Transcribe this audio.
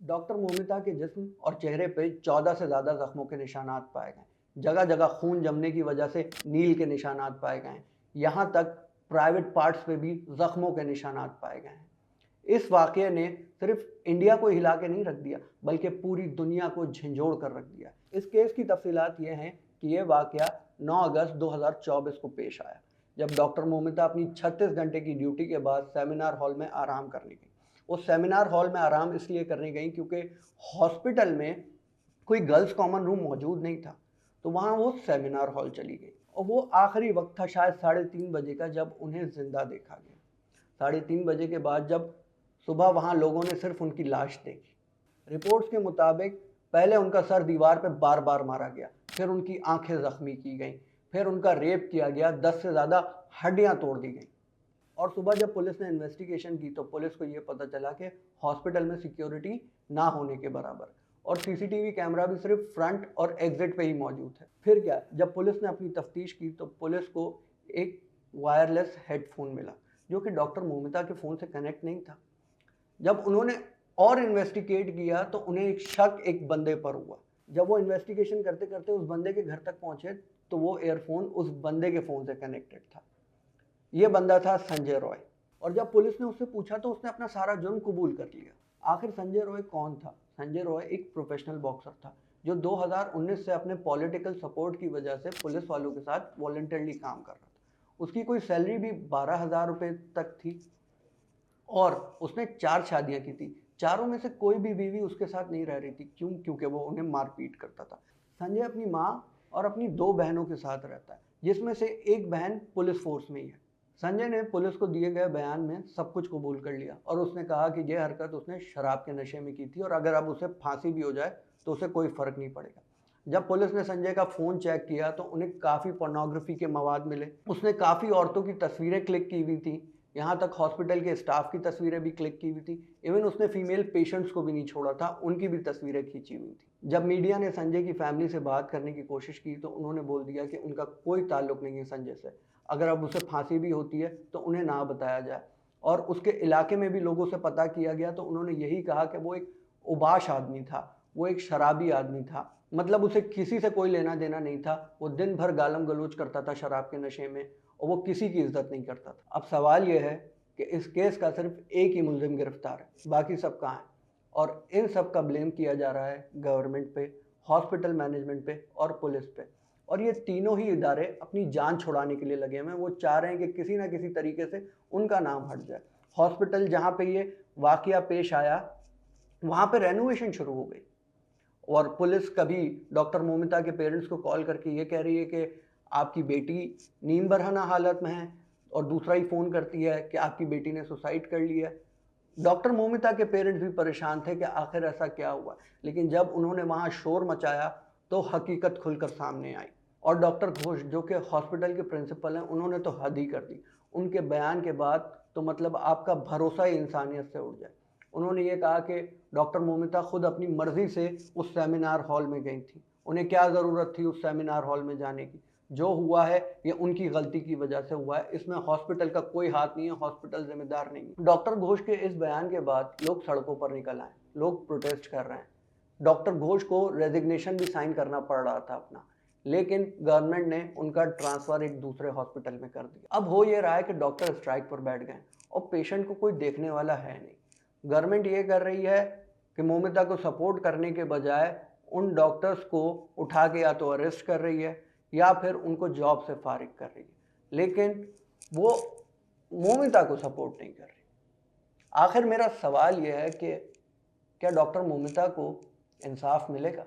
Doctor Momita के जिस्म और चेहरे पे 14 से ज़्यादा जख्मों के निशानात पाए गए। जगह जगह खून जमने की वजह से नील के निशानात पाए गए हैं। यहाँ तक प्राइवेट पार्ट्स पे भी जख्मों के निशानात पाए गए हैं। इस वाक़ये ने सिर्फ इंडिया को हिला के नहीं रख दिया, बल्कि पूरी दुनिया को झंझोड़ कर रख दिया। इस केस की तफसीलात ये हैं कि यह वाक़या 9 अगस्त 2024 को पेश आया, जब डॉक्टर मोमिता अपनी 36 घंटे की ड्यूटी के बाद सेमिनार हॉल में आराम करने गई। वो सेमिनार हॉल में आराम इसलिए करने गई क्योंकि हॉस्पिटल में कोई गर्ल्स कॉमन रूम मौजूद नहीं था, तो वहाँ वो सेमिनार हॉल चली गई। और वो आखिरी वक्त था शायद 3:30 बजे का, जब उन्हें जिंदा देखा गया। 3:30 बजे के बाद जब सुबह वहाँ लोगों ने सिर्फ उनकी लाश देखी। रिपोर्ट्स के मुताबिक पहले उनका सर दीवार पर बार बार मारा गया, फिर उनकी आंखें जख्मी की गई, फिर उनका रेप किया गया, 10 से ज़्यादा हड्डियाँ तोड़ दी गई। और सुबह जब पुलिस ने इन्वेस्टिगेशन की तो पुलिस को ये पता चला कि हॉस्पिटल में सिक्योरिटी ना होने के बराबर, और सीसीटीवी कैमरा भी सिर्फ फ्रंट और एग्जिट पे ही मौजूद है। फिर क्या, जब पुलिस ने अपनी तफ्तीश की तो पुलिस को एक वायरलेस हेडफोन मिला, जो कि डॉक्टर मोमिता के फ़ोन से कनेक्ट नहीं था। जब उन्होंने और इन्वेस्टिगेट किया तो उन्हें एक शक एक बंदे पर हुआ। जब वो इन्वेस्टिगेशन करते करते उस बंदे के घर तक पहुंचे तो वो एयरफोन उस बंदे के फ़ोन से कनेक्टेड था। ये बंदा था संजय रॉय। और जब पुलिस ने उससे पूछा तो उसने अपना सारा जुर्म कबूल कर लिया। आखिर संजय रॉय कौन था? संजय रॉय एक प्रोफेशनल बॉक्सर था, जो 2019 से अपने पॉलिटिकल सपोर्ट की वजह से पुलिस वालों के साथ वॉलंटरली काम कर रहा था। उसकी कोई सैलरी भी 12,000 रुपये तक थी, और उसने 4 शादियां की थी। चारों में से कोई भी बीवी उसके साथ नहीं रह रही थी। क्यों? क्योंकि वो उन्हें मारपीट करता था। संजय अपनी माँ और अपनी 2 बहनों के साथ रहता है, जिसमें से एक बहन पुलिस फोर्स में ही है। संजय ने पुलिस को दिए गए बयान में सब कुछ कबूल कर लिया, और उसने कहा कि यह हरकत उसने शराब के नशे में की थी, और अगर अब उसे फांसी भी हो जाए तो उसे कोई फ़र्क नहीं पड़ेगा। जब पुलिस ने संजय का फ़ोन चेक किया तो उन्हें काफ़ी पोर्नोग्राफी के मवाद मिले। उसने काफ़ी औरतों की तस्वीरें क्लिक की हुई थी, यहाँ तक हॉस्पिटल के स्टाफ की तस्वीरें भी क्लिक की हुई थी। इवन उसने फीमेल पेशेंट्स को भी नहीं छोड़ा था, उनकी भी तस्वीरें खींची हुई थी। जब मीडिया ने संजय की फैमिली से बात करने की कोशिश की तो उन्होंने बोल दिया कि उनका कोई ताल्लुक नहीं है संजय से। अगर अब उसे फांसी भी होती है तो उन्हें ना बताया जाए। और उसके इलाके में भी लोगों से पता किया गया तो उन्होंने यही कहा कि वो एक उबाश आदमी था, वो एक शराबी आदमी था। मतलब उसे किसी से कोई लेना देना नहीं था। वो दिन भर गालम गलोच करता था शराब के नशे में, और वो किसी की इज्जत नहीं करता था। अब सवाल यह है कि इस केस का सिर्फ एक ही मुलजिम गिरफ्तार है, बाकी सब कहाँ हैं? और इन सब का ब्लेम किया जा रहा है गवर्नमेंट पे, हॉस्पिटल मैनेजमेंट पे और पुलिस पे। और ये तीनों ही इदारे अपनी जान छुड़ाने के लिए लगे हुए हैं। वो चाह रहे हैं कि किसी ना किसी तरीके से उनका नाम हट जाए। हॉस्पिटल जहाँ पे ये वाकया पेश आया, वहाँ पे रेनोवेशन शुरू हो गई, और पुलिस कभी डॉक्टर मोमिता के पेरेंट्स को कॉल करके ये कह रही है कि आपकी बेटी नीम बरहना हालत में है, और दूसरा ही फ़ोन करती है कि आपकी बेटी ने सुसाइड कर लिया है। डॉक्टर मोमिता के पेरेंट्स भी परेशान थे कि आखिर ऐसा क्या हुआ, लेकिन जब उन्होंने वहाँ शोर मचाया तो हकीकत खुलकर सामने आई। और डॉक्टर घोष, जो कि हॉस्पिटल के प्रिंसिपल हैं, उन्होंने तो हद ही कर दी। उनके बयान के बाद तो मतलब आपका भरोसा ही इंसानियत से उठ जाए। उन्होंने ये कहा कि डॉक्टर मोमिता खुद अपनी मर्जी से उस सेमिनार हॉल में गई थी। उन्हें क्या ज़रूरत थी उस सेमिनार हॉल में जाने की? जो हुआ है ये उनकी गलती की वजह से हुआ है, इसमें हॉस्पिटल का कोई हाथ नहीं है, हॉस्पिटल जिम्मेदार नहीं है। डॉक्टर घोष के इस बयान के बाद लोग सड़कों पर निकल आए, लोग प्रोटेस्ट कर रहे हैं। डॉक्टर घोष को रेजिग्नेशन भी साइन करना पड़ रहा था अपना, लेकिन गवर्नमेंट ने उनका ट्रांसफ़र एक दूसरे हॉस्पिटल में कर दिया। अब हो ये रहा है कि डॉक्टर स्ट्राइक पर बैठ गए और पेशेंट को कोई देखने वाला है नहीं। गवर्नमेंट ये कर रही है कि मोमिता को सपोर्ट करने के बजाय उन डॉक्टर्स को उठा के या तो अरेस्ट कर रही है या फिर उनको जॉब से फारिग कर रही है, लेकिन वो मोमिता को सपोर्ट नहीं कर रही। आखिर मेरा सवाल यह है कि क्या डॉक्टर मोमिता को इंसाफ मिलेगा?